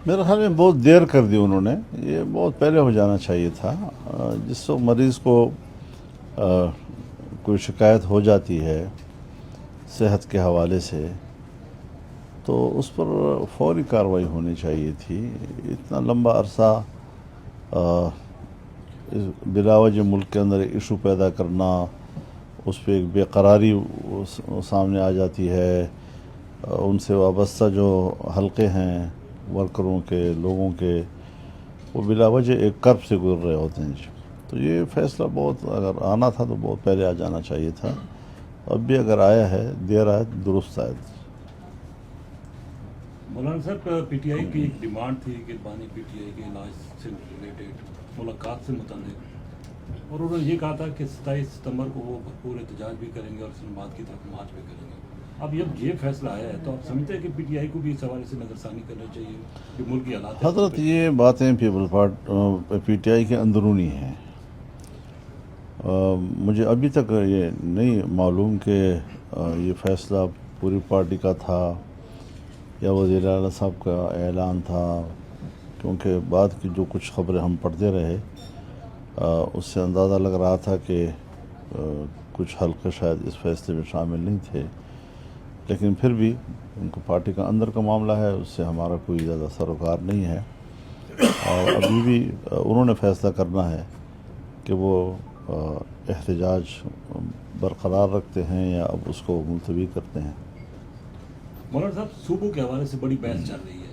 میرے خیال میں بہت دیر کر دی انہوں نے، یہ بہت پہلے ہو جانا چاہیے تھا۔ جس وقت مریض کو کوئی شکایت ہو جاتی ہے صحت کے حوالے سے تو اس پر فوری کارروائی ہونی چاہیے تھی۔ اتنا لمبا عرصہ بلا وجہ ملک کے اندر ایشو پیدا کرنا، اس پہ ایک بے قراری سامنے آ جاتی ہے، ان سے وابستہ جو حلقے ہیں ورکروں کے، لوگوں کے، وہ بلا وجہ ایک کرب سے گزر رہے ہوتے ہیں جی۔ تو یہ فیصلہ بہت اگر آنا تھا تو بہت پہلے آ جانا چاہیے تھا۔ اب بھی اگر آیا ہے، دیر آئے درست آئے۔ مولانا صاحب، پی ٹی آئی کی ایک ڈیمانڈ تھی کہ بانی پی ٹی آئی کے علاج سے ریلیٹڈ ملاقات سے متعلق، اور انہوں نے یہ کہا تھا کہ 27 ستمبر کو وہ بھرپور احتجاج بھی کریں گے اور اسلام آباد کی طرف مارچ بھی کریں گے۔ اب یہ فیصلہ آیا ہے تو آپ سمجھتے ہیں کہ پی ٹی آئی کو بھی اس حوالے سے نظر ثانی کرنا چاہیے جو ملک کی حالات حضرت یہ باتیں پی ٹی آئی کے اندرونی ہیں۔ مجھے ابھی تک یہ نہیں معلوم کہ یہ فیصلہ پوری پارٹی کا تھا یا وزیر اعلیٰ صاحب کا اعلان تھا، کیونکہ بعد کی جو کچھ خبریں ہم پڑھتے رہے اس سے اندازہ لگ رہا تھا کہ کچھ حلقے شاید اس فیصلے میں شامل نہیں تھے، لیکن پھر بھی ان کو پارٹی کا اندر کا معاملہ ہے، اس سے ہمارا کوئی زیادہ سروکار نہیں ہے، اور ابھی بھی انہوں نے فیصلہ کرنا ہے کہ وہ احتجاج برقرار رکھتے ہیں یا اب اس کو ملتوی کرتے ہیں۔ مولانا صاحب، صوبوں کے حوالے سے بڑی بحث چل رہی ہے،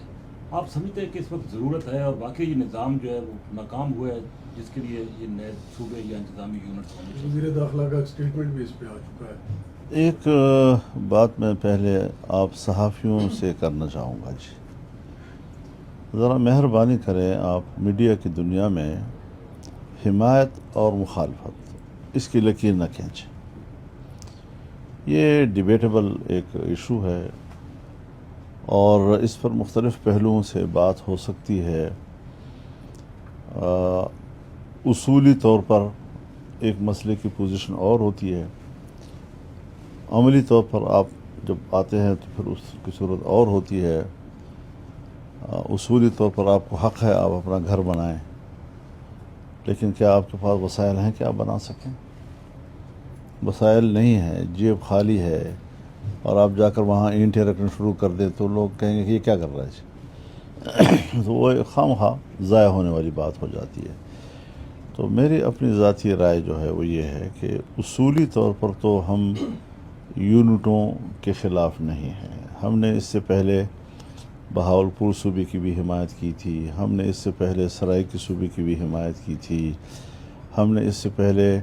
آپ سمجھتے ہیں کہ اس وقت ضرورت ہے اور واقعی یہ نظام جو ہے وہ ناکام ہوا ہے جس کے لیے یہ نئے صوبے یا انتظامی یونٹ ہونے چاہیے؟ وزیر داخلہ کا اسٹیٹمنٹ بھی اس پہ آ چکا ہے۔ ایک بات میں پہلے آپ صحافیوں سے کرنا چاہوں گا جی، ذرا مہربانی کریں، آپ میڈیا کی دنیا میں حمایت اور مخالفت اس کی لکیر نہ کھینچیں۔ یہ ڈیبیٹیبل ایک ایشو ہے اور اس پر مختلف پہلوؤں سے بات ہو سکتی ہے۔ اصولی طور پر ایک مسئلے کی پوزیشن اور ہوتی ہے، عملی طور پر آپ جب آتے ہیں تو پھر اس کی صورت اور ہوتی ہے۔ اصولی طور پر آپ کو حق ہے آپ اپنا گھر بنائیں، لیکن کیا آپ کے پاس وسائل ہیں کہ آپ بنا سکیں؟ وسائل نہیں ہیں، جیب خالی ہے، اور آپ جا کر وہاں اینٹیں رکھنا شروع کر دیں تو لوگ کہیں گے کہ یہ کیا کر رہا ہے تو وہ خواہ ضائع ہونے والی بات ہو جاتی ہے۔ تو میری اپنی ذاتی رائے جو ہے وہ یہ ہے کہ اصولی طور پر تو ہم یونٹوں کے خلاف نہیں ہیں۔ ہم نے اس سے پہلے بہاولپور صوبے کی بھی حمایت کی تھی، ہم نے اس سے پہلے سرائیکی صوبے کی بھی حمایت کی تھی، ہم نے اس سے پہلے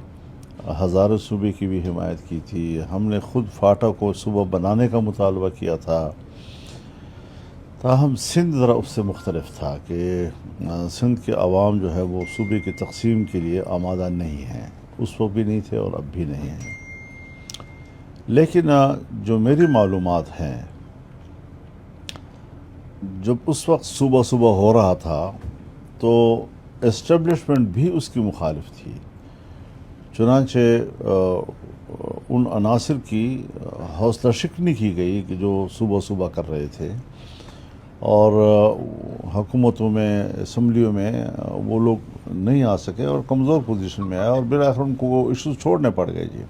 ہزارہ صوبے کی بھی حمایت کی تھی، ہم نے خود فاٹا کو صوبہ بنانے کا مطالبہ کیا تھا۔ تاہم سندھ ذرا اس سے مختلف تھا کہ سندھ کے عوام جو ہے وہ صوبے کی تقسیم کے لیے آمادہ نہیں ہیں، اس وقت بھی نہیں تھے اور اب بھی نہیں ہیں۔ لیکن جو میری معلومات ہیں، جب اس وقت صوبہ ہو رہا تھا تو اسٹیبلشمنٹ بھی اس کی مخالف تھی، چنانچہ ان عناصر کی حوصلہ شکنی کی گئی کہ جو صوبہ کر رہے تھے، اور حکومتوں میں، اسمبلیوں میں وہ لوگ نہیں آ سکے اور کمزور پوزیشن میں آئے، اور بالآخر ان کو وہ ایشوز چھوڑنے پڑ گئے جی۔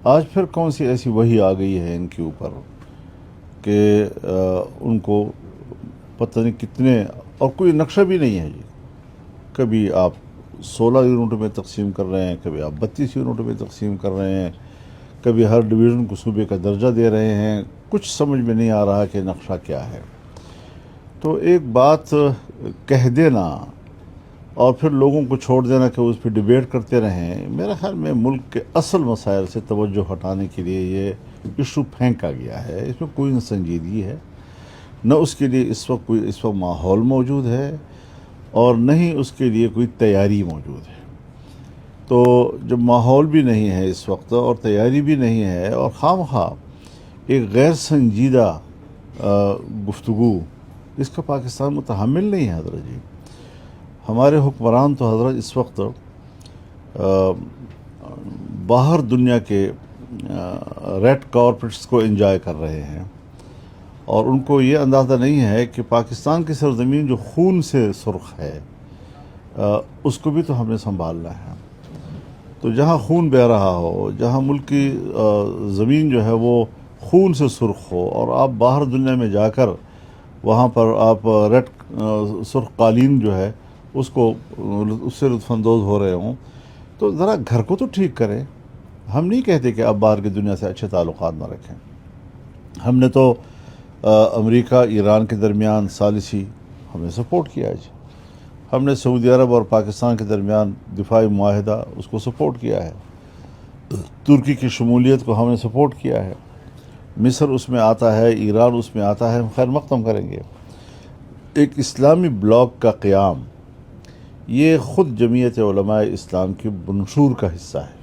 آج پھر کون سی ایسی وحی آ گئی ہے ان کے اوپر کہ ان کو پتہ نہیں کتنے، اور کوئی نقشہ بھی نہیں ہے جی، کبھی آپ 16 یونٹوں میں تقسیم کر رہے ہیں، کبھی آپ 32 یونٹوں میں تقسیم کر رہے ہیں، کبھی ہر ڈویژن کو صوبے کا درجہ دے رہے ہیں، کچھ سمجھ میں نہیں آ رہا کہ نقشہ کیا ہے۔ تو ایک بات کہہ دینا اور پھر لوگوں کو چھوڑ دینا کہ اس پہ ڈیبیٹ کرتے رہیں، میرے خیال میں ملک کے اصل مسائل سے توجہ ہٹانے کے لیے یہ ایشو پھینکا گیا ہے۔ اس میں کوئی نہ سنجیدگی ہے، نہ اس کے لیے اس وقت ماحول موجود ہے، اور نہ ہی اس کے لیے کوئی تیاری موجود ہے۔ تو جب ماحول بھی نہیں ہے اس وقت اور تیاری بھی نہیں ہے، اور خواہ ایک غیر سنجیدہ گفتگو، اس کا پاکستان متحمل نہیں ہے حضرت جی۔ ہمارے حکمران تو حضرت اس وقت باہر دنیا کے ریڈ کارپٹس کو انجوائے کر رہے ہیں، اور ان کو یہ اندازہ نہیں ہے کہ پاکستان کی سرزمین جو خون سے سرخ ہے اس کو بھی تو ہم نے سنبھالنا ہے. تو جہاں خون بہہ رہا ہو، جہاں ملک کی زمین جو ہے وہ خون سے سرخ ہو، اور آپ باہر دنیا میں جا کر وہاں پر آپ ریڈ سرخ قالین جو ہے اس سے لطف اندوز ہو رہے ہوں، تو ذرا گھر کو تو ٹھیک کریں. ہم نہیں کہتے کہ آپ باہر کی دنیا سے اچھے تعلقات نہ رکھیں. ہم نے تو امریکہ ایران کے درمیان ثالثی ہم نے سپورٹ کیا ہے جی. ہم نے سعودی عرب اور پاکستان کے درمیان دفاعی معاہدہ اس کو سپورٹ کیا ہے. ترکی کی شمولیت کو ہم نے سپورٹ کیا ہے. مصر اس میں آتا ہے، ایران اس میں آتا ہے، ہم خیر مقدم کریں گے. ایک اسلامی بلاک کا قیام یہ خود جمعیت علماء اسلام کی منشور کا حصہ ہے.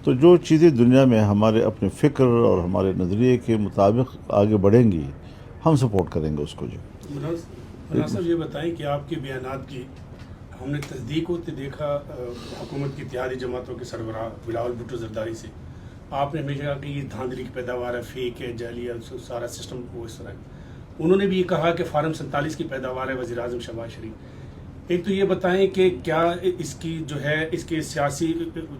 تو جو چیزیں دنیا میں ہمارے اپنے فکر اور ہمارے نظریے کے مطابق آگے بڑھیں گی ہم سپورٹ کریں گے اس کو. جو مناظر صاحب یہ بتائیں کہ آپ کے بیانات کی ہم نے تصدیق ہوتے دیکھا حکومت کی اتحادی جماعتوں کے سربراہ بلاول بھٹو زرداری سے. آپ نے ہمیشہ کہا کہ یہ دھاندلی کی پیداوار ہے، فیک ہے، جعلی ہے، سارا سسٹم وہ اس طرح ہے. انہوں نے بھی یہ کہا کہ فارم 47 کی پیداوار ہے وزیر اعظم شہباز شریف. ایک تو یہ بتائیں کہ کیا اس کی جو ہے اس کے سیاسی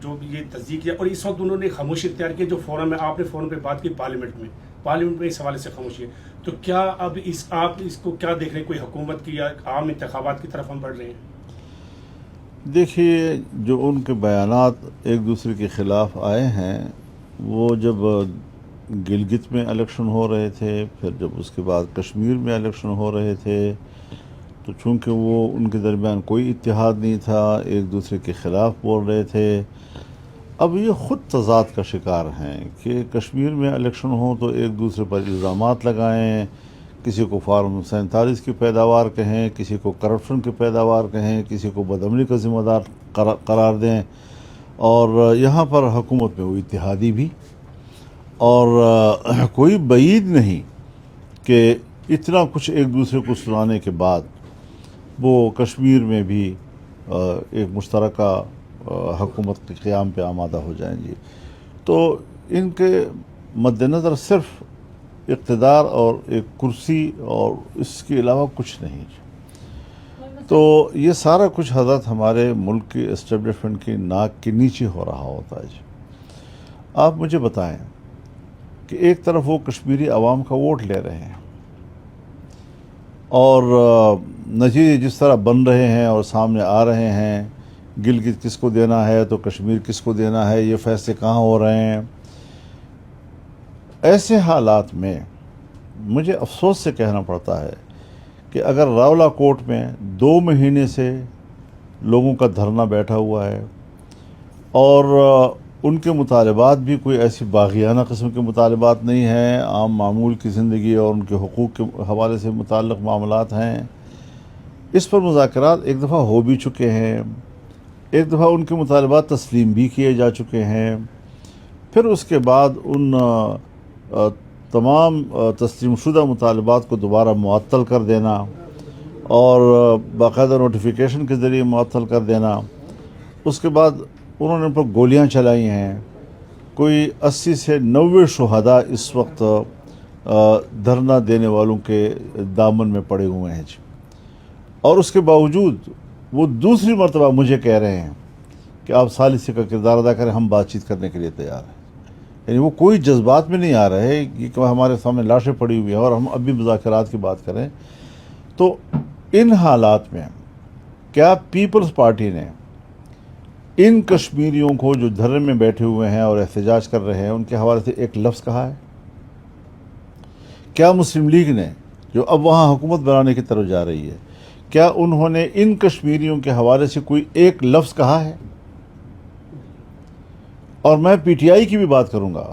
جو یہ تصدیق ہے، اور اس وقت انہوں نے خاموشی اختیار کی جو فورم ہے، آپ نے فورم پہ بات کی پارلیمنٹ میں اس حوالے سے خاموشی ہے. تو کیا اب آپ اس کو کیا دیکھ رہے ہیں، کوئی حکومت کی یا عام انتخابات کی طرف ہم بڑھ رہے ہیں؟ دیکھیے، جو ان کے بیانات ایک دوسرے کے خلاف آئے ہیں، وہ جب گلگت میں الیکشن ہو رہے تھے، پھر جب اس کے بعد کشمیر میں الیکشن ہو رہے تھے، تو چونکہ وہ ان کے درمیان کوئی اتحاد نہیں تھا، ایک دوسرے کے خلاف بول رہے تھے. اب یہ خود تضاد کا شکار ہیں کہ کشمیر میں الیکشن ہو تو ایک دوسرے پر الزامات لگائیں، کسی کو فارم 47 کی پیداوار کہیں، کسی کو کرپشن کی پیداوار کہیں، کسی کو بدعملی کا ذمہ دار قرار دیں. اور یہاں پر حکومت میں وہ اتحادی بھی، اور کوئی بعید نہیں کہ اتنا کچھ ایک دوسرے کو سنانے کے بعد وہ کشمیر میں بھی ایک مشترکہ حکومت کے قیام پہ آمادہ ہو جائیں گی. تو ان کے مد نظر صرف اقتدار اور ایک کرسی اور اس کے علاوہ کچھ نہیں. تو یہ سارا کچھ حضرت ہمارے ملک کی اسٹیبلشمنٹ کی ناک کے نیچے ہو رہا ہوتا ہے. آپ مجھے بتائیں کہ ایک طرف وہ کشمیری عوام کا ووٹ لے رہے ہیں، اور نتیجے جس طرح بن رہے ہیں اور سامنے آ رہے ہیں، گلگت کس کو دینا ہے تو کشمیر کس کو دینا ہے، یہ فیصلے کہاں ہو رہے ہیں. ایسے حالات میں مجھے افسوس سے کہنا پڑتا ہے کہ اگر راولا کوٹ میں 2 مہینے سے لوگوں کا دھرنا بیٹھا ہوا ہے، اور ان کے مطالبات بھی کوئی ایسی باغیانہ قسم کے مطالبات نہیں ہیں، عام معمول کی زندگی اور ان کے حقوق کے حوالے سے متعلق معاملات ہیں. اس پر مذاکرات ایک دفعہ ہو بھی چکے ہیں، ایک دفعہ ان کے مطالبات تسلیم بھی کیے جا چکے ہیں. پھر اس کے بعد ان تمام تسلیم شدہ مطالبات کو دوبارہ معطل کر دینا اور باقاعدہ نوٹیفیکیشن کے ذریعے معطل کر دینا. اس کے بعد انہوں نے ان پر گولیاں چلائی ہیں. کوئی 80 سے 90 شہداء اس وقت دھرنا دینے والوں کے دامن میں پڑے ہوئے ہیں جی. اور اس کے باوجود وہ دوسری مرتبہ مجھے کہہ رہے ہیں کہ آپ ثالثی کا کردار ادا کریں، ہم بات چیت کرنے کے لیے تیار ہیں. یعنی وہ کوئی جذبات میں نہیں آ رہے کہ ہمارے سامنے لاشیں پڑی ہوئی ہیں اور ہم اب بھی مذاکرات کی بات کریں. تو ان حالات میں کیا پیپلز پارٹی نے ان کشمیریوں کو جو دھرنے میں بیٹھے ہوئے ہیں اور احتجاج کر رہے ہیں ان کے حوالے سے ایک لفظ کہا ہے؟ کیا مسلم لیگ نے جو اب وہاں حکومت بنانے کی طرف جا رہی ہے، کیا انہوں نے ان کشمیریوں کے حوالے سے کوئی ایک لفظ کہا ہے؟ اور میں پی ٹی آئی کی بھی بات کروں گا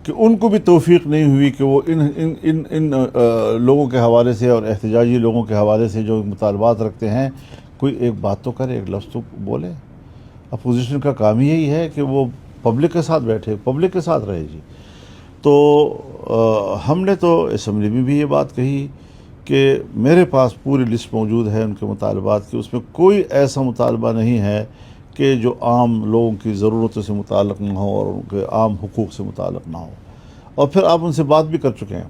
کہ ان کو بھی توفیق نہیں ہوئی کہ وہ ان لوگوں کے حوالے سے اور احتجاجی لوگوں کے حوالے سے جو مطالبات رکھتے ہیں کوئی ایک بات تو کرے، ایک لفظ تو بولے. اپوزیشن کا کام ہی یہی ہے کہ وہ پبلک کے ساتھ بیٹھے، پبلک کے ساتھ رہے جی. تو ہم نے تو اسمبلی میں بھی یہ بات کہی کہ میرے پاس پوری لسٹ موجود ہے ان کے مطالبات کی، اس میں کوئی ایسا مطالبہ نہیں ہے کہ جو عام لوگوں کی ضرورتوں سے متعلق نہ ہو اور ان کے عام حقوق سے متعلق نہ ہو. اور پھر آپ ان سے بات بھی کر چکے ہیں.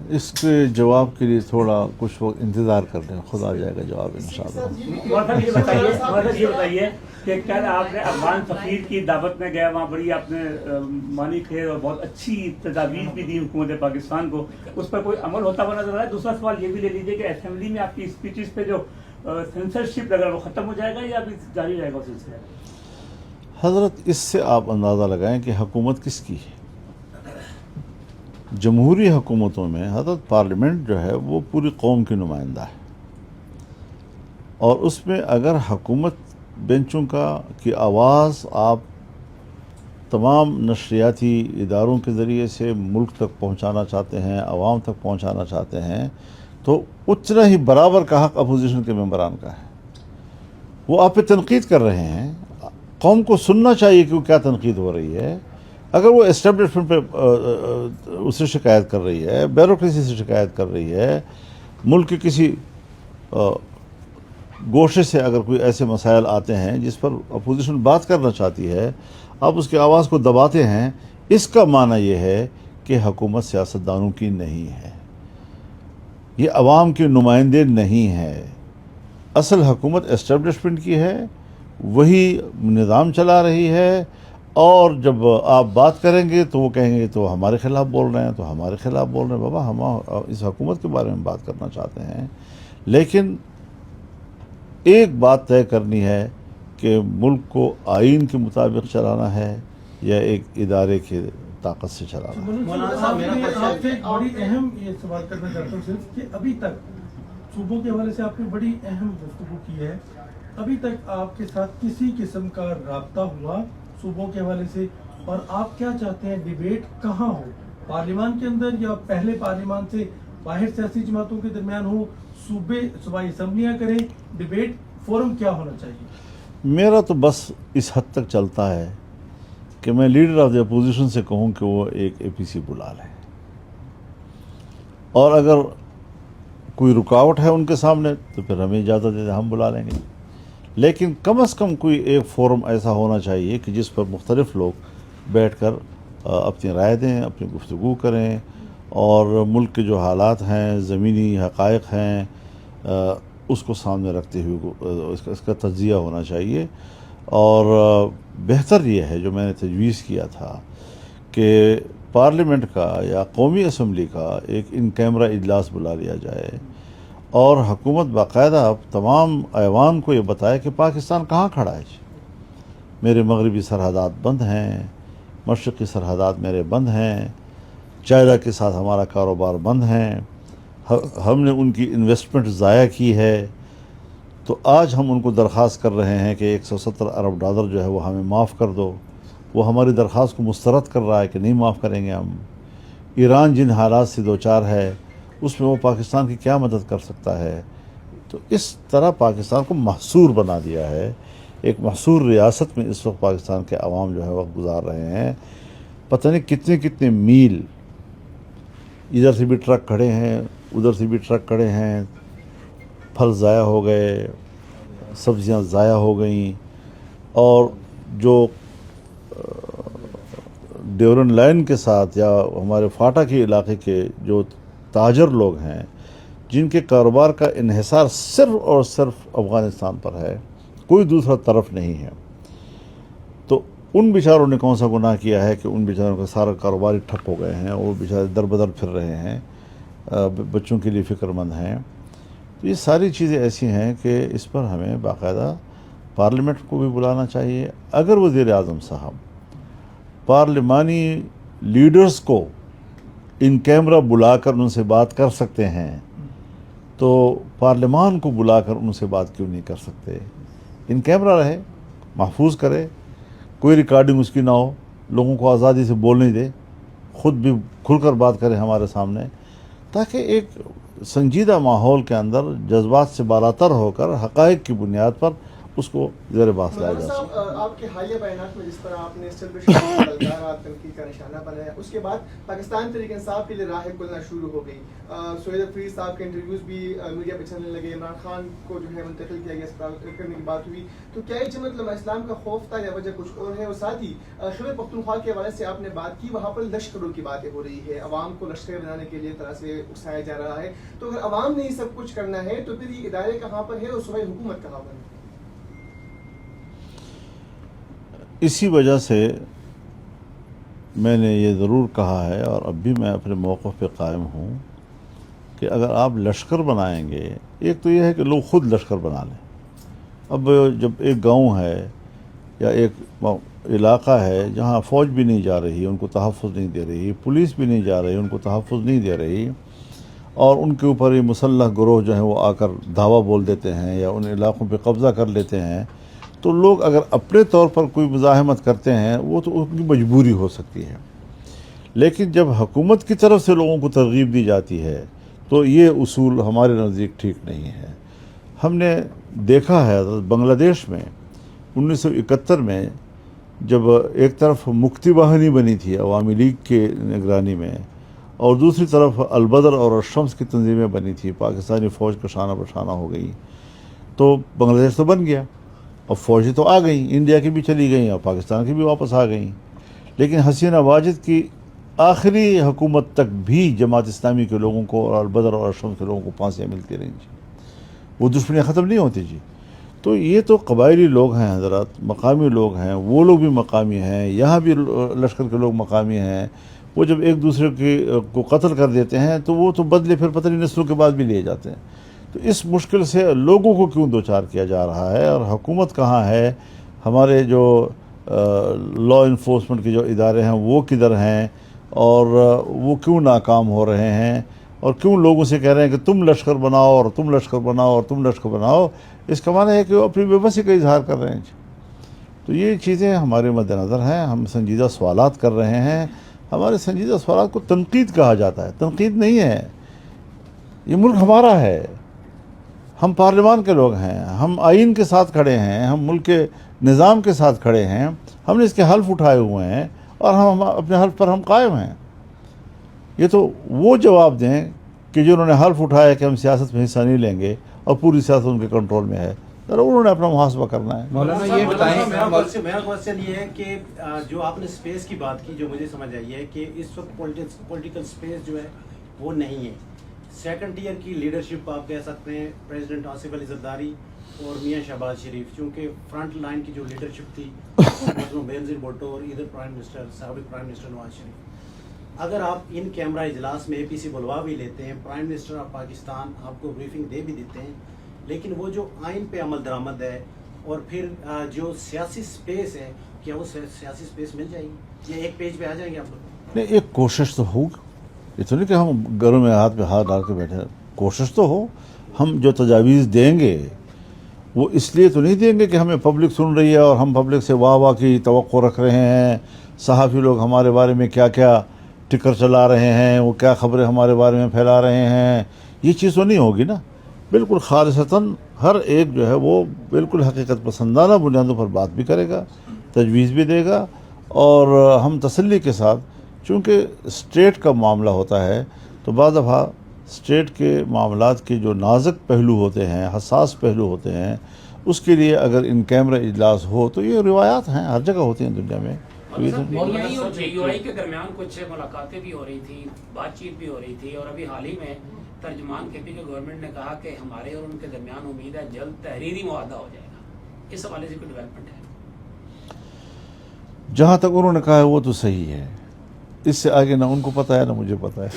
اس کے جواب کے لیے تھوڑا کچھ وقت انتظار کر لیں، خود آ جائے گا جواب انشاءاللہ۔ صاحب یہ بتائیے کہ کل آپ نے افغان سفیر کی دعوت میں گیا، وہاں بڑی آپ نے مانی خیر اور بہت اچھی تجاویز بھی دی حکومت پاکستان کو، اس پر کوئی عمل ہوتا ہوا نظر آیا؟ دوسرا سوال یہ بھی لے لیجیے کہ اسمبلی میں آپ کی اسپیچز پہ جو سینسرشپ لگ رہا ہے وہ ختم ہو جائے گا یا ابھی جاری رہے گا سلسلہ؟ حضرت اس سے آپ اندازہ لگائیں کہ حکومت کس کی ہے۔ جمہوری حکومتوں میں حضرت پارلیمنٹ جو ہے وہ پوری قوم کی نمائندہ ہے، اور اس میں اگر حکومت بینچوں کی آواز آپ تمام نشریاتی اداروں کے ذریعے سے ملک تک پہنچانا چاہتے ہیں، عوام تک پہنچانا چاہتے ہیں، تو اتنا ہی برابر کا حق اپوزیشن کے ممبران کا ہے۔ وہ آپ پہ تنقید کر رہے ہیں، قوم کو سننا چاہیے کہ وہ کیا تنقید ہو رہی ہے۔ اگر وہ اسٹیبلشمنٹ پہ اس سے شکایت کر رہی ہے، بیوروکریسی سے شکایت کر رہی ہے، ملک کے کسی گوشے سے اگر کوئی ایسے مسائل آتے ہیں جس پر اپوزیشن بات کرنا چاہتی ہے، آپ اس کی آواز کو دباتے ہیں، اس کا معنی یہ ہے کہ حکومت سیاستدانوں کی نہیں ہے، یہ عوام کے نمائندے نہیں ہے۔ اصل حکومت اسٹیبلشمنٹ کی ہے، وہی نظام چلا رہی ہے، اور جب آپ بات کریں گے تو وہ کہیں گے تو ہمارے خلاف بول رہے ہیں، تو ہمارے خلاف بول رہے ہیں۔ بابا ہم اس حکومت کے بارے میں بات کرنا چاہتے ہیں، لیکن ایک بات طے کرنی ہے کہ ملک کو آئین کے مطابق چلانا ہے یا ایک ادارے کی طاقت سے چلانا ہے۔ مولانا صاحب آپ سے ایک بڑی اہم یہ سوال کرنا چاہتا ہوں صرف کہ ابھی تک صوبوں کے حوالے سے آپ نے بڑی اہم گفتگو کی ہے، ابھی تک آپ کے ساتھ کسی قسم کا رابطہ ہوا صوبوں کے حوالے سے؟ اور آپ کیا چاہتے ہیں ڈیبیٹ کہاں ہو، پارلیمان کے اندر یا پہلے پارلیمان سے باہر سیاسی جماعتوں کے درمیان ہو، صوبائی اسمبلیاں کریں، ڈیبیٹ فورم کیا ہونا چاہیے؟ میرا تو بس اس حد تک چلتا ہے کہ میں لیڈر آف دی اپوزیشن سے کہوں کہ وہ ایک APC بلا لیں، اور اگر کوئی رکاوٹ ہے ان کے سامنے تو پھر ہمیں اجازت دے دیں، ہم بلا لیں گے، لیکن کم از کم کوئی ایک فورم ایسا ہونا چاہیے کہ جس پر مختلف لوگ بیٹھ کر اپنی رائے دیں، اپنی گفتگو کریں، اور ملک کے جو حالات ہیں، زمینی حقائق ہیں، اس کو سامنے رکھتے ہوئے اس کا تجزیہ ہونا چاہیے۔ اور بہتر یہ ہے جو میں نے تجویز کیا تھا کہ پارلیمنٹ کا یا قومی اسمبلی کا ایک ان کیمرہ اجلاس بلا لیا جائے، اور حکومت باقاعدہ تمام ایوان کو یہ بتائے کہ پاکستان کہاں کھڑا ہے۔ میرے مغربی سرحدات بند ہیں، مشرقی سرحدات میرے بند ہیں، چائنا کے ساتھ ہمارا کاروبار بند ہیں، ہم نے ان کی انویسٹمنٹ ضائع کی ہے، تو آج ہم ان کو درخواست کر رہے ہیں کہ $170 ارب جو ہے وہ ہمیں معاف کر دو۔ وہ ہماری درخواست کو مسترد کر رہا ہے کہ نہیں معاف کریں گے ہم۔ ایران جن حالات سے دوچار ہے اس میں وہ پاکستان کی کیا مدد کر سکتا ہے؟ تو اس طرح پاکستان کو محصور بنا دیا ہے، ایک محصور ریاست میں اس وقت پاکستان کے عوام جو ہے وقت گزار رہے ہیں۔ پتہ نہیں کتنے کتنے میل ادھر سے بھی ٹرک کھڑے ہیں، ادھر سے بھی ٹرک کھڑے ہیں، پھل ضائع ہو گئے، سبزیاں ضائع ہو گئیں، اور جو ڈیورن لائن کے ساتھ یا ہمارے فاٹا کے علاقے کے جو تاجر لوگ ہیں جن کے کاروبار کا انحصار صرف اور صرف افغانستان پر ہے، کوئی دوسرا طرف نہیں ہے، تو ان بیچاروں نے کون سا گناہ کیا ہے کہ ان بیچاروں کا سارا کاروبار ہی ٹھپ ہو گئے ہیں، وہ بیچارے در بدر پھر رہے ہیں، بچوں کے لیے فکر مند ہیں۔ تو یہ ساری چیزیں ایسی ہیں کہ اس پر ہمیں باقاعدہ پارلیمنٹ کو بھی بلانا چاہیے۔ اگر وزیر اعظم صاحب پارلیمانی لیڈرز کو ان کیمرہ بلا کر ان سے بات کر سکتے ہیں تو پارلیمان کو بلا کر ان سے بات کیوں نہیں کر سکتے؟ ان کیمرہ رہے، محفوظ کرے، کوئی ریکارڈنگ اس کی نہ ہو، لوگوں کو آزادی سے بولنے دے، خود بھی کھل کر بات کرے ہمارے سامنے، تاکہ ایک سنجیدہ ماحول کے اندر جذبات سے بالاتر ہو کر حقائق کی بنیاد پر اس کو زیر بحث لایا مولانا جا صاحب سکے. آپ کے حالیہ بیانات میں جس طرح آپ نے اسٹیبلشمنٹ تنقید کا نشانہ بنایا، اس کے بعد پاکستان تحریک انصاف کے لیے راہیں کھلنا شروع ہو گئی. سہیل افریدی صاحب کے انٹرویوز بھی میڈیا پہ چلنے لگے، عمران خان کو جو ہے منتقل کیا گیا اسپتال کرنے کی بات ہوئی. تو کیا یہ جماعت علماء اسلام کا خوف تھا یا وجہ کچھ اور ہے؟ اور ساتھ ہی خیبر پختونخوا کے حوالے سے آپ نے بات کی، وہاں پر لشکروں کی باتیں ہو رہی ہے، عوام کو لشکر بنانے کے لیے طرح سے اکسایا جا رہا ہے. تو اگر عوام نے یہ سب کچھ کرنا ہے تو پھر یہ ادارے کہاں پر ہے اور صوبائی حکومت کہاں پر ہے؟ اسی وجہ سے میں نے یہ ضرور کہا ہے اور اب بھی میں اپنے موقف پہ قائم ہوں کہ اگر آپ لشکر بنائیں گے، ایک تو یہ ہے کہ لوگ خود لشکر بنا لیں. اب جب ایک گاؤں ہے یا ایک علاقہ ہے جہاں فوج بھی نہیں جا رہی، ان کو تحفظ نہیں دے رہی، پولیس بھی نہیں جا رہی، ان کو تحفظ نہیں دے رہی، اور ان کے اوپر یہ مسلح گروہ جو ہیں وہ آ کر دعویٰ بول دیتے ہیں یا ان علاقوں پہ قبضہ کر لیتے ہیں، تو لوگ اگر اپنے طور پر کوئی مزاحمت کرتے ہیں وہ تو ان کی مجبوری ہو سکتی ہے. لیکن جب حکومت کی طرف سے لوگوں کو ترغیب دی جاتی ہے تو یہ اصول ہمارے نزدیک ٹھیک نہیں ہے. ہم نے دیکھا ہے بنگلہ دیش میں 1971 میں جب ایک طرف مکتی واہنی بنی تھی عوامی لیگ کے نگرانی میں، اور دوسری طرف البدر اور الشمس کی تنظیمیں بنی تھی، پاکستانی فوج کا شانہ بشانہ ہو گئی، تو بنگلہ دیش تو بن گیا اور فوجیں تو آ گئیں، انڈیا کی بھی چلی گئیں اور پاکستان کی بھی واپس آ گئیں. لیکن حسینہ واجد کی آخری حکومت تک بھی جماعت اسلامی کے لوگوں کو اور البدر اور الشمس کے لوگوں کو پھانسیاں ملتی رہیں جی، وہ دشمنیاں ختم نہیں ہوتی جی. تو یہ تو قبائلی لوگ ہیں حضرات، مقامی لوگ ہیں، وہ لوگ بھی مقامی ہیں، یہاں بھی لشکر کے لوگ مقامی ہیں. وہ جب ایک دوسرے کو قتل کر دیتے ہیں تو وہ تو بدلے پھر پتہ نہیں نسلوں کے بعد بھی لیے جاتے ہیں. تو اس مشکل سے لوگوں کو کیوں دوچار کیا جا رہا ہے؟ اور حکومت کہاں ہے؟ ہمارے جو لا انفورسمنٹ کے جو ادارے ہیں وہ کدھر ہیں؟ اور وہ کیوں ناکام ہو رہے ہیں؟ اور کیوں لوگوں سے کہہ رہے ہیں کہ تم لشکر بناؤ اور تم لشکر بناؤ اور تم لشکر بناؤ؟ اس کا معنی ہے کہ وہ اپنی بے بسی کا اظہار کر رہے ہیں. تو یہ چیزیں ہمارے مد نظر ہیں، ہم سنجیدہ سوالات کر رہے ہیں. ہمارے سنجیدہ سوالات کو تنقید کہا جاتا ہے، تنقید نہیں ہے. یہ ملک ہمارا ہے، ہم پارلیمان کے لوگ ہیں، ہم آئین کے ساتھ کھڑے ہیں، ہم ملک کے نظام کے ساتھ کھڑے ہیں، ہم نے اس کے حلف اٹھائے ہوئے ہیں اور ہم اپنے حلف پر ہم قائم ہیں. یہ تو وہ جواب دیں کہ جنہوں نے حلف اٹھایا کہ ہم سیاست میں حصہ نہیں لیں گے اور پوری سیاست ان کے کنٹرول میں ہے، ذرا انہوں نے اپنا محاسبہ کرنا ہے. مولانا یہ بتائیں، میرا کوشچن یہ ہے کہ جو آپ نے اسپیس کی بات کی، جو مجھے سمجھ آئی ہے کہ اس وقت پولیٹیکل اسپیس جو ہے وہ نہیں ہے. سیکنڈ ٹیئر کی لیڈرشپ آپ کہہ سکتے ہیں پریزیڈنٹ آصف علی زرداری اور میاں شہباز شریف، چونکہ فرنٹ لائن کی جو لیڈرشپ تھی بینظیر بھٹو اور ادھر پرائم منسٹر سابق پرائم منسٹر نواز شریف. اگر آپ ان کیمرہ اجلاس میں APC بلوا بھی لیتے ہیں، پرائم منسٹر آف پاکستان آپ کو بریفنگ دے بھی دیتے ہیں، لیکن وہ جو آئین پہ عمل درآمد ہے اور پھر جو سیاسی سپیس ہے، کیا وہ سیاسی سپیس مل جائے گی؟ یہ ایک پیج پہ آ جائیں گے آپ لوگ؟ نہیں، ایک کوشش تو ہو، یہ تو نہیں کہ ہم گھروں میں ہاتھ پہ ہاتھ ڈال کے بیٹھے ہیں. کوشش تو ہو. ہم جو تجاویز دیں گے وہ اس لیے تو نہیں دیں گے کہ ہمیں پبلک سن رہی ہے اور ہم پبلک سے واہ واہ کی توقع رکھ رہے ہیں، صحافی لوگ ہمارے بارے میں کیا کیا ٹکر چلا رہے ہیں، وہ کیا خبریں ہمارے بارے میں پھیلا رہے ہیں. یہ چیز تو نہیں ہوگی نا. بالکل خالصتاً ہر ایک جو ہے وہ بالکل حقیقت پسندانہ بنیادوں پر بات بھی کرے گا، تجویز بھی دے گا، اور ہم تسلی کے ساتھ، چونکہ اسٹیٹ کا معاملہ ہوتا ہے تو بعض دفعہ اسٹیٹ کے معاملات کے جو نازک پہلو ہوتے ہیں، حساس پہلو ہوتے ہیں، اس کے لیے اگر ان کیمرہ اجلاس ہو تو یہ روایات ہیں، ہر جگہ ہوتی ہیں دنیا میں. PTI اور JUI کے درمیان کچھ ملاقاتیں بھی ہو رہی تھی، بات چیت بھی ہو رہی تھی، اور ابھی حال ہی میں ترجمان KP کے گورنمنٹ نے کہا کہ ہمارے اور ان کے درمیان امید ہے جلد تحریری معاہدہ ہو جائے گا. اس حوالے سے کوئی ڈیولپمنٹ ہے؟ جہاں تک انہوں نے کہا ہے وہ تو صحیح ہے. اس سے آگے نہ ان کو پتہ ہے نہ مجھے پتہ ہے.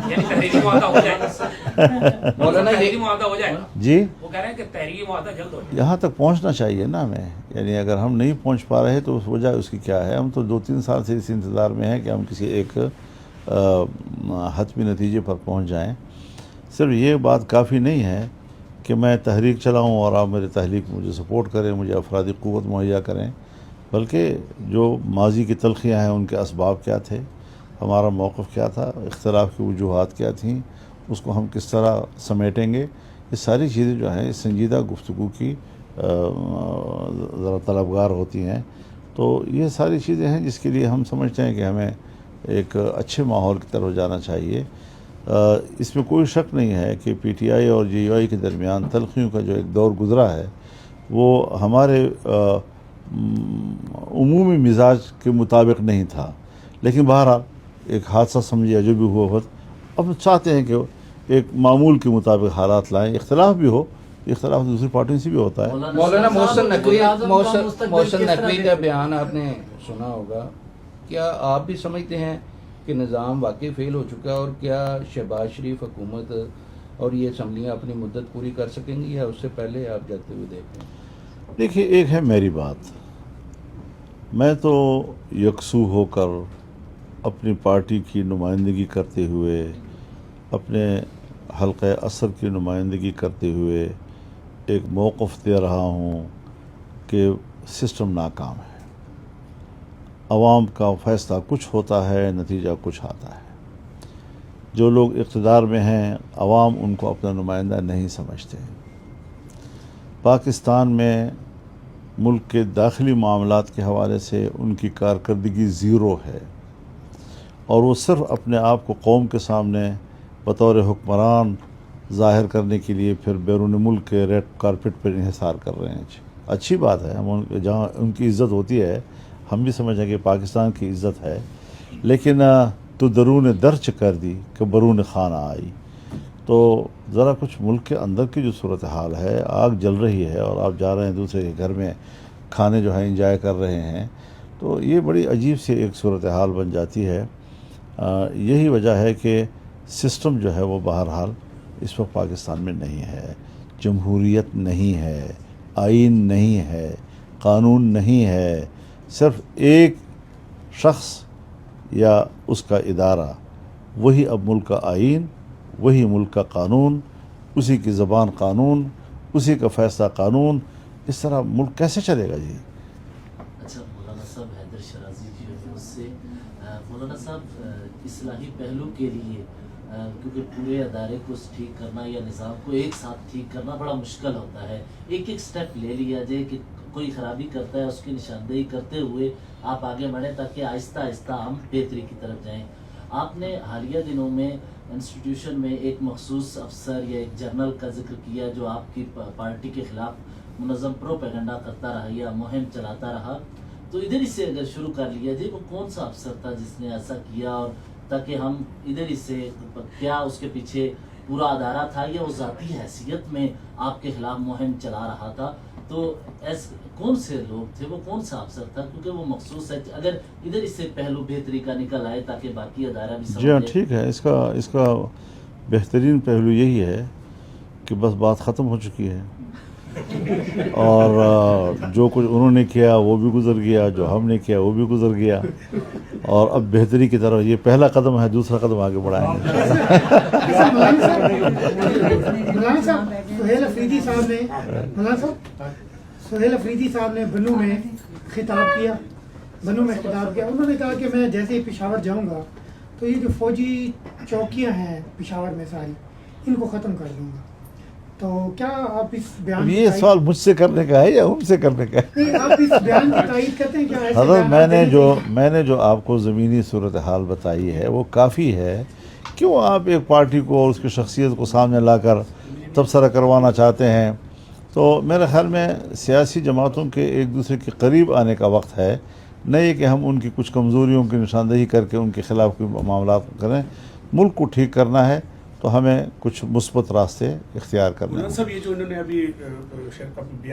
یعنی تحریری معاہدہ ہو جائے گا؟ مولانا تحریری معاہدہ ہو جائے گا جی، وہ کہہ رہے ہیں کہ تحریری معاہدہ جلد ہو جائے گا. یہاں تک پہنچنا چاہیے نا ہمیں. یعنی اگر ہم نہیں پہنچ پا رہے تو اس وجہ اس کی کیا ہے؟ ہم تو 2-3 سال سے اس انتظار میں ہیں کہ ہم کسی ایک حتمی نتیجے پر پہنچ جائیں. صرف یہ بات کافی نہیں ہے کہ میں تحریک چلاؤں اور آپ میرے تحریک مجھے سپورٹ کریں، مجھے افرادی قوت مہیا کریں، بلکہ جو ماضی کی تلخیاں ہیں ان کے اسباب کیا تھے، ہمارا موقف کیا تھا، اختلاف کی وجوہات کیا تھیں، اس کو ہم کس طرح سمیٹیں گے. یہ ساری چیزیں جو ہیں اس سنجیدہ گفتگو کی ذرا طلبگار ہوتی ہیں. تو یہ ساری چیزیں ہیں جس کے لیے ہم سمجھتے ہیں کہ ہمیں ایک اچھے ماحول کی طرف جانا چاہیے. اس میں کوئی شک نہیں ہے کہ پی ٹی آئی اور جے یو آئی کے درمیان تلخیوں کا جو ایک دور گزرا ہے وہ ہمارے عمومی مزاج کے مطابق نہیں تھا، لیکن بہرحال ایک حادثہ سمجھیا جو بھی ہوا اب چاہتے ہیں کہ ایک معمول کے مطابق حالات لائیں. اختلاف بھی ہو، اختلاف دوسری پارٹیوں سے بھی ہوتا ہے. مولانا محسن نقوی کا بیان آپ نے سنا ہوگا. کیا آپ بھی سمجھتے ہیں کہ نظام واقعی فیل ہو چکا ہے، اور کیا شہباز شریف حکومت اور یہ اسمبلیاں اپنی مدت پوری کر سکیں گی، یا اس سے پہلے آپ جاتے ہوئے دیکھتے ہیں؟ دیکھیے، ایک ہے میری بات، میں تو یکسو ہو کر اپنی پارٹی کی نمائندگی کرتے ہوئے، اپنے حلقہ اثر کی نمائندگی کرتے ہوئے ایک موقف دے رہا ہوں کہ سسٹم ناکام ہے. عوام کا فیصلہ کچھ ہوتا ہے، نتیجہ کچھ آتا ہے. جو لوگ اقتدار میں ہیں، عوام ان کو اپنا نمائندہ نہیں سمجھتے. پاکستان میں ملک کے داخلی معاملات کے حوالے سے ان کی کارکردگی زیرو ہے، اور وہ صرف اپنے آپ کو قوم کے سامنے بطور حکمران ظاہر کرنے کے لیے پھر بیرون ملک کے ریڈ کارپٹ پر انحصار کر رہے ہیں. اچھی بات ہے، ہم جہاں ان کی عزت ہوتی ہے ہم بھی سمجھیں کہ پاکستان کی عزت ہے، لیکن تو درون درچ کر دی کہ برون خانہ آئی. تو ذرا کچھ ملک کے اندر کی جو صورتحال ہے، آگ جل رہی ہے اور آپ جا رہے ہیں دوسرے کے گھر میں کھانے جو ہیں انجوائے کر رہے ہیں، تو یہ بڑی عجیب سی ایک صورتحال بن جاتی ہے. یہی وجہ ہے کہ سسٹم جو ہے وہ بہرحال اس وقت پاکستان میں نہیں ہے. جمہوریت نہیں ہے، آئین نہیں ہے، قانون نہیں ہے. صرف ایک شخص یا اس کا ادارہ، وہی اب ملک کا آئین، وہی ملک کا قانون، اسی کی زبان قانون، اسی کا فیصلہ قانون. اس طرح ملک کیسے چلے گا جی؟ اچھا مولانا صاحب، حیدر شرازی جی ہیں اس سے. مولانا صاحب، اصلاحی پہلو کے لیے کیونکہ پورے ادارے کو ٹھیک کرنا یا نظام کو ایک ساتھ ٹھیک کرنا بڑا مشکل ہوتا ہے. ایک ایک سٹیپ لے لیا جائے کہ کوئی خرابی کرتا ہے اس کی نشاندہی کرتے ہوئے آپ آگے بڑھیں تاکہ آہستہ آہستہ ہم بہتری کی طرف جائیں. آپ نے حالیہ دنوں میں انسٹیٹیوشن میں ایک مخصوص افسر یا ایک جرنل کا ذکر کیا جو آپ کی پارٹی کے خلاف منظم پروپیگنڈا کرتا رہا یا مہم چلاتا رہا. تو ادھر ہی سے اگر شروع کر لیا جائے، وہ کون سا افسر تھا جس نے ایسا کیا، اور تاکہ ہم ادھر ہی سے کیا اس کے پیچھے پورا ادارہ تھا یا وہ ذاتی حیثیت میں آپ کے خلاف مہم چلا رہا تھا؟ تو کون سے لوگ تھے، وہ کون سا افسر تھا؟ کیونکہ وہ مخصوص ہے، اگر ادھر اس سے پہلو بہتری کا نکل آئے تاکہ باقی ادارہ بھی جی ہاں، ٹھیک ہے. اس کا بہترین پہلو یہی ہے کہ بس بات ختم ہو چکی ہے، اور جو کچھ انہوں نے کیا وہ بھی گزر گیا، جو ہم نے کیا وہ بھی گزر گیا، اور اب بہتری کی طرف یہ پہلا قدم ہے، دوسرا قدم آگے بڑھائیں گے. مولانا صاحب، سہیل افریدی صاحب نے بنو میں خطاب کیا. انہوں نے کہا کہ میں جیسے ہی پشاور جاؤں گا تو یہ جو فوجی چوکیاں ہیں پشاور میں ساری، ان کو ختم کر دوں گا. تو کیا آپ اس بیان یہ سوال مجھ سے کرنے کا ہے یا ان سے کرنے کا ہے؟ آپ اس بیان کی تائید کرتے ہیں کیا؟ حضرت، میں نے جو آپ کو زمینی صورتحال بتائی ہے وہ کافی ہے. کیوں آپ ایک پارٹی کو اور اس کی شخصیت کو سامنے لا کر تبصرہ کروانا چاہتے ہیں؟ تو میرے خیال میں سیاسی جماعتوں کے ایک دوسرے کے قریب آنے کا وقت ہے، نہیں کہ ہم ان کی کچھ کمزوریوں کی نشاندہی کر کے ان کے خلاف کوئی معاملات کریں. ملک کو ٹھیک کرنا ہے تو ہمیں کچھ مثبت راستے اختیار کرنے ہیں. صاحب، یہ جو انہوں نے ابھی بیان